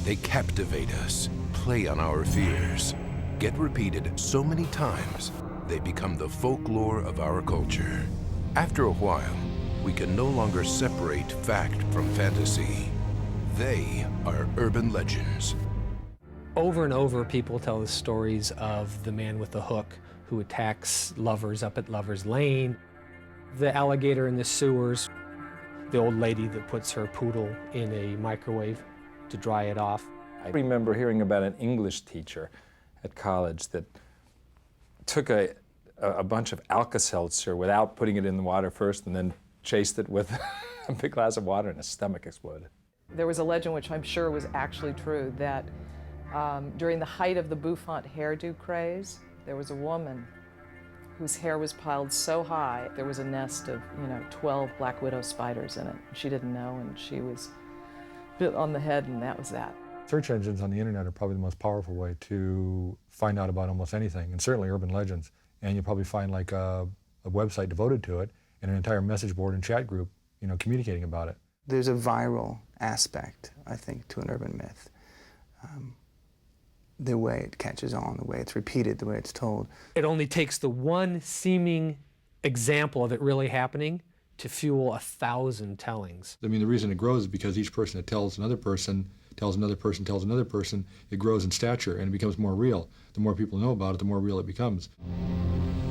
They captivate us, play on our fears, get repeated so many times, they become the folklore of our culture. After a while, we can no longer separate fact from fantasy. They are urban legends. Over and over, people tell the stories of the man with the hook who attacks lovers up at Lover's Lane, the alligator in the sewers, the old lady that puts her poodle in a microwave to dry it off. I remember hearing about an English teacher at college that took a bunch of Alka-Seltzer without putting it in the water first and then chased it with a big glass of water and his stomach exploded. There was a legend, which I'm sure was actually true, that during the height of the bouffant hairdo craze, there was a woman whose hair was piled so high, there was a nest of, 12 black widow spiders in it. She didn't know, and she was bit on the head, and that was that. Search engines on the internet are probably the most powerful way to find out about almost anything, and certainly urban legends. And you'll probably find like a website devoted to it and an entire message board and chat group, communicating about it. There's a viral aspect, I think, to an urban myth. The way it catches on, the way it's repeated, the way it's told. It only takes the one seeming example of it really happening to fuel 1,000 tellings. I mean, the reason it grows is because each person that tells another person, tells another person, tells another person, it grows in stature and it becomes more real. The more people know about it, the more real it becomes.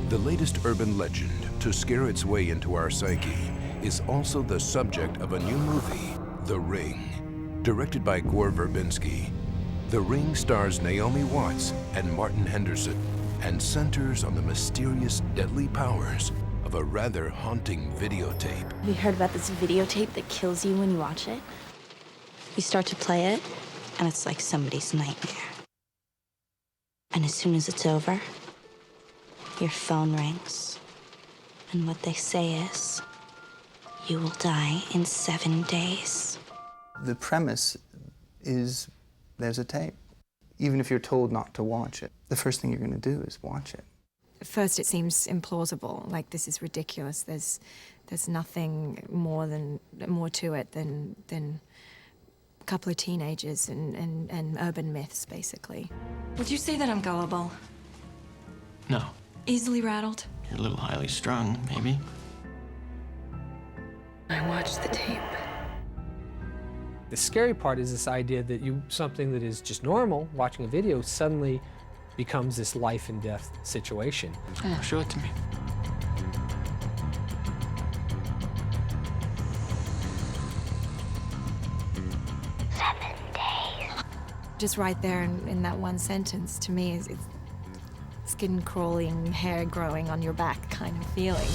The latest urban legend to scare its way into our psyche is also the subject of a new movie, The Ring, directed by Gore Verbinski. The Ring stars Naomi Watts and Martin Henderson and centers on the mysterious, deadly powers of a rather haunting videotape. Have you heard about this videotape that kills you when you watch it? You start to play it, and it's like somebody's nightmare. And as soon as it's over, your phone rings. And what they say is, you will die in 7 days. The premise is there's a tape. Even if you're told not to watch it, the first thing you're going to do is watch it. At first it seems implausible, like this is ridiculous. There's nothing more to it than a couple of teenagers and urban myths, basically. Would you say that I'm gullible? No. Easily rattled? You're a little highly strung, maybe. I watched the tape. The scary part is this idea that something that is just normal, watching a video, suddenly becomes this life and death situation. Oh, show it to me. Just right there in that one sentence, to me, is skin crawling, hair growing on your back kind of feeling.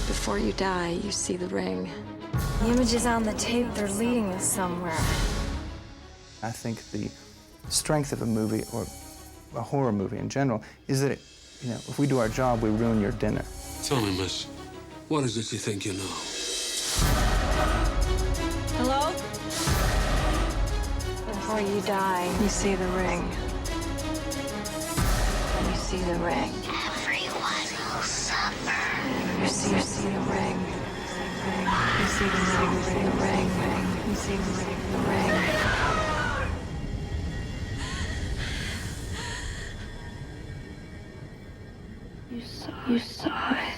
Before you die, you see the ring. The images on the tape, they're leading us somewhere. I think the strength of a movie, or a horror movie in general, is that if we do our job, we ruin your dinner. Tell me, miss, what is it you think you know? Hello? Before you die, you see the ring. When you see the ring, everyone will suffer. You see the ring. You see the ring. You see the ring. You saw it.